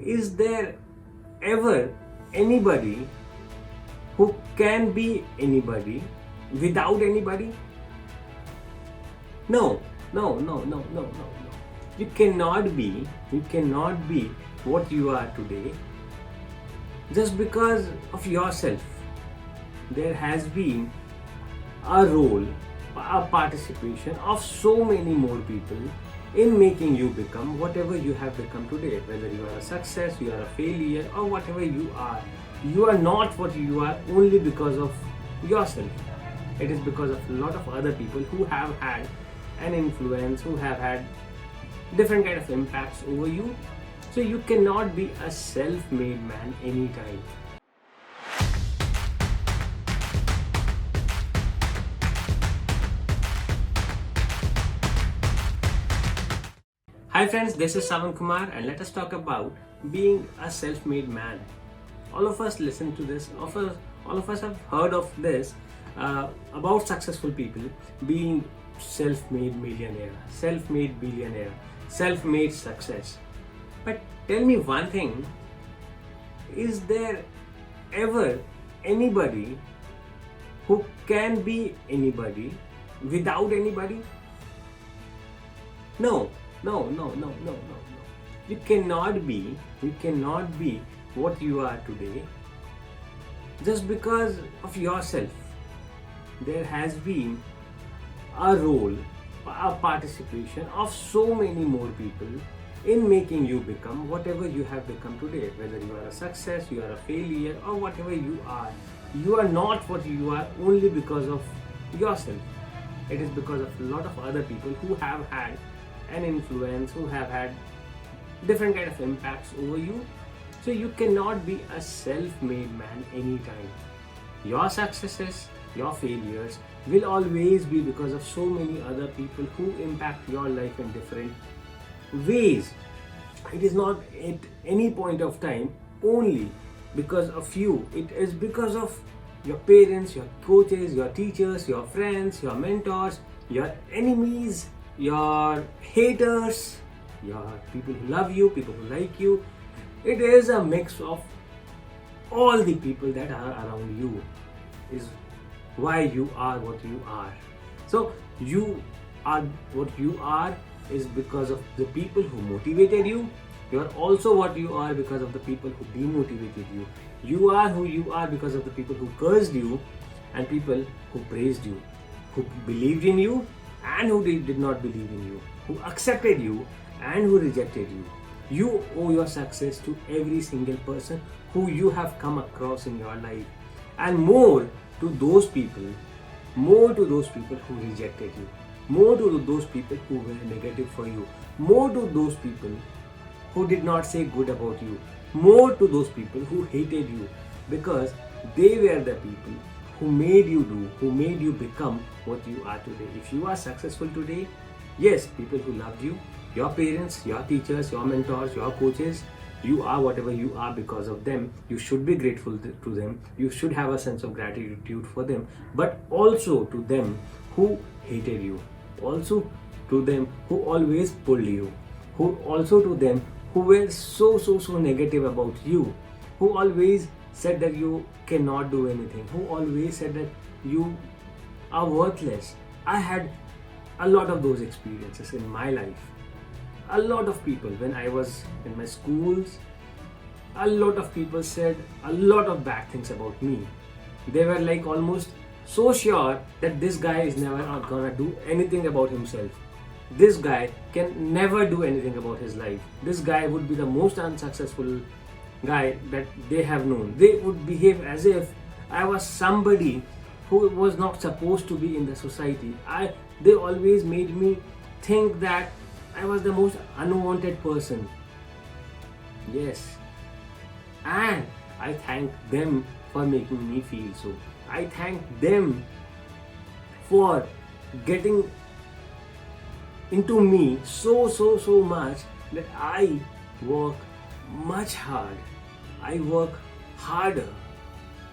Is there ever anybody who can be anybody without anybody? No, no, no, no, no, no, no. You cannot be what you are today just because of yourself. There has been a role, a participation of so many more people in making you become whatever you have become today. Whether you are a success, you are a failure, or whatever you are not what you are only because of yourself. It is because of a lot of other people who have had an influence, who have had different kind of impacts over you. So you cannot be a self-made man anytime. Hi friends, this is Savan Kumar and let us talk about being a self-made man. All of us listen to this, all of us have heard of this about successful people being self-made millionaire, self-made billionaire, self-made success. But tell me one thing, is there ever anybody who can be anybody without anybody? No, no, no, no, no, no, no. You cannot be what you are today just because of yourself. There has been a role, a participation of so many more people in making you become whatever you have become today. Whether you are a success, you are a failure, or whatever you are not what you are only because of yourself. It is because of a lot of other people who have had an influence, who have had different kind of impacts over you. So you cannot be a self-made man anytime. Your successes, your failures will always be because of so many other people who impact your life in different ways. It is not at any point of time only because of you. It is because of your parents, your coaches, your teachers, your friends, your mentors, your enemies, your haters, your people who love you, people who like you. It is a mix of all the people that are around you is why you are what you are. So you are what you are is because of the people who motivated you. You are also what you are because of the people who demotivated you. You are who you are because of the people who cursed you and people who praised you, who believed in you and who did not believe in you, who accepted you and who rejected you. You owe your success to every single person who you have come across in your life, and more to those people who rejected you, more to those people who were negative for you, more to those people who did not say good about you, more to those people who hated you, because they were the people who made you do, who made you become what you are today. If you are successful today, yes, people who loved you, your parents, your teachers, your mentors, your coaches, you are whatever you are because of them. You should be grateful to them. You should have a sense of gratitude for them, but also to them who hated you, also to them who always pulled you, who also to them who were so negative about you, who always said that you cannot do anything, who always said that you are worthless. I had a lot of those experiences in my life. A lot of people, when I was in my schools, a lot of people said a lot of bad things about me. They were like almost so sure that this guy is never gonna do anything about himself. This guy can never do anything about his life. This guy would be the most unsuccessful guy that they have known. They would behave as if I was somebody who was not supposed to be in the society. They always made me think that I was the most unwanted person. Yes. And I thank them for making me feel so. I thank them for getting into me so much that I work much hard. I work harder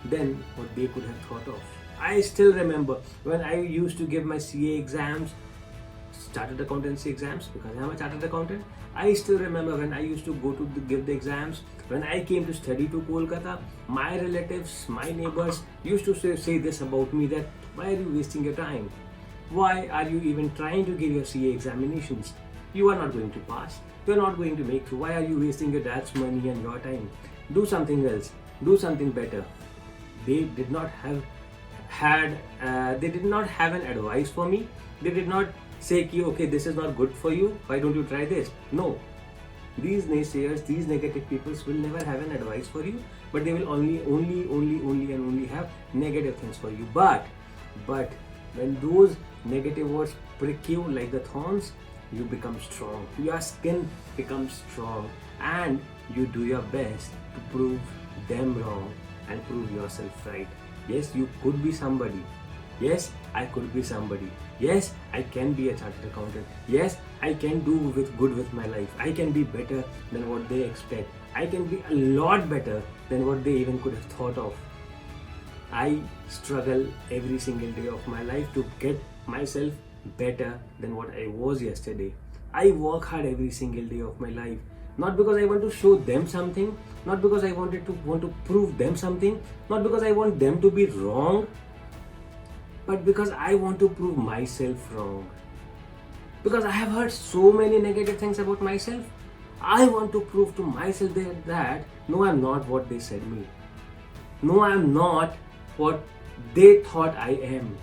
than what they could have thought of. I still remember when I used to give my CA exams, chartered accountancy exams, because I'm a chartered accountant. I still remember when I used to go to give the exams, when I came to study to Kolkata, my relatives, my neighbors used to say this about me, that why are you wasting your time? Why are you even trying to give your CA examinations? You are not going to pass. You are not going to make through. Why are you wasting your dad's money and your time? Do something else. Do something better. They did not have they did not have an advice for me. They did not say ki, okay, this is not good for you, why don't you try this? No, these naysayers, these negative people will never have an advice for you, but they will only have negative things for you. But when those negative words prick you like the thorns, you become strong, your skin becomes strong, and you do your best to prove them wrong and prove yourself right. Yes, you could be somebody. Yes, I could be somebody. Yes, I can be a chartered accountant. Yes, I can do good with my life. I can be better than what they expect. I can be a lot better than what they even could have thought of. I struggle every single day of my life to get myself better than what I was yesterday. I work hard every single day of my life. Not because I want to show them something, not because I want to prove them something, not because I want them to be wrong, but because I want to prove myself wrong. Because I have heard so many negative things about myself, I want to prove to myself that no, I'm not what they said me. No, I'm not what they thought I am.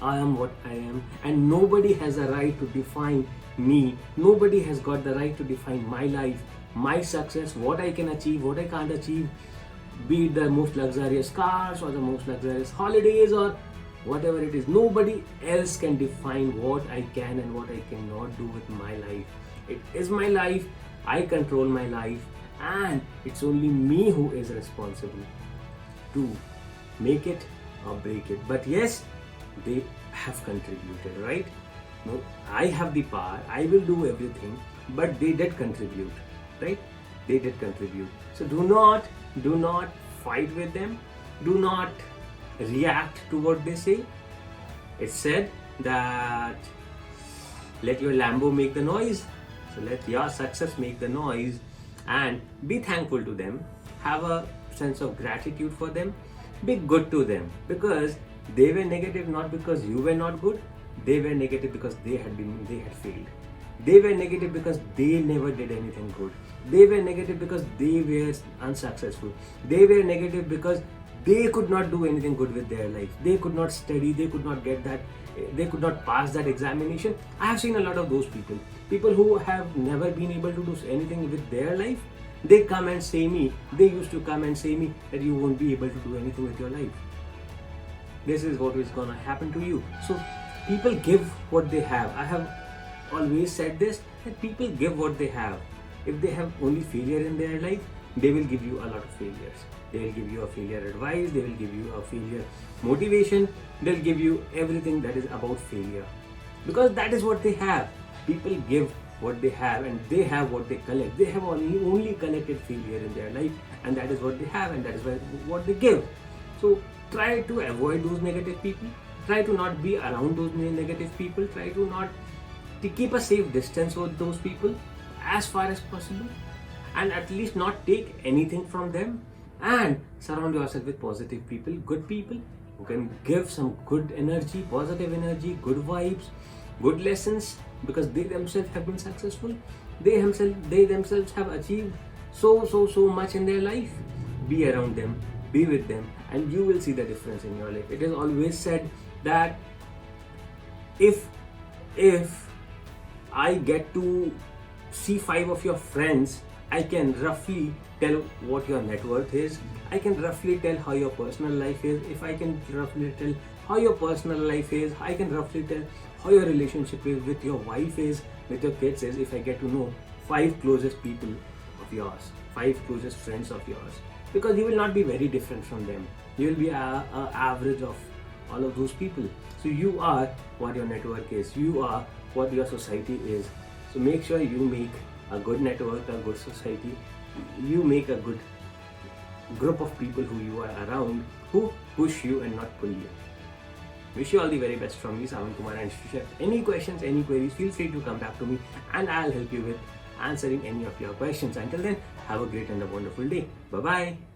I am what I am, and nobody has a right to define me. Nobody has got the right to define my life, my success, what I can achieve, what I can't achieve, be it the most luxurious cars or the most luxurious holidays or whatever it is. Nobody else can define what I can and what I cannot do with my life. It is my life, I control my life, and it's only me who is responsible to make it or break it. But yes, they have contributed, right? No, I have the power, I will do everything, but they did contribute, right? They did contribute. So do not fight with them. Do not react to what they say. It's said that let your Lambo make the noise. So let your success make the noise, and be thankful to them. Have a sense of gratitude for them. Be good to them, because they were negative not because you were not good. They were negative because they had failed. They were negative because they never did anything good. They were negative because they were unsuccessful. They were negative because they could not do anything good with their life. They could not study. They could not get that. They could not pass that examination. I have seen a lot of those people. People who have never been able to do anything with their life. They come and say me. They used to come and say me that you won't be able to do anything with your life. This is what is gonna happen to you. So people give what they have. I have always said this, that people give what they have. If they have only failure in their life, they will give you a lot of failures. They will give you a failure advice, they will give you a failure motivation, they'll give you everything that is about failure. Because that is what they have. People give what they have, and they have what they collect. They have only collected failure in their life, and that is what they have, and that is what they give. So try to avoid those negative people. Try to not be around those negative people. Try to keep a safe distance with those people as far as possible, and at least not take anything from them, and surround yourself with positive people, good people who can give some good energy, positive energy, good vibes, good lessons, because they themselves have been successful. They themselves have achieved so much in their life. Be around them, be with them, and you will see the difference in your life. It is always said that if I get to see 5 of your friends, I can roughly tell what your net worth is. I can roughly tell how your personal life is. If I can roughly tell how your personal life is, I can roughly tell how your relationship is with your wife is, with your kids is, if I get to know 5 closest people of yours, 5 closest friends of yours. Because you will not be very different from them. You will be an average of all of those people. So you are what your network is. You are what your society is. So make sure you make a good network, a good society. You make a good group of people who you are around, who push you and not pull you. Wish you all the very best from me, Savan Kumar. And if you have any questions, any queries, feel free to come back to me and I'll help you with answering any of your questions. Until then, have a great and a wonderful day. Bye bye.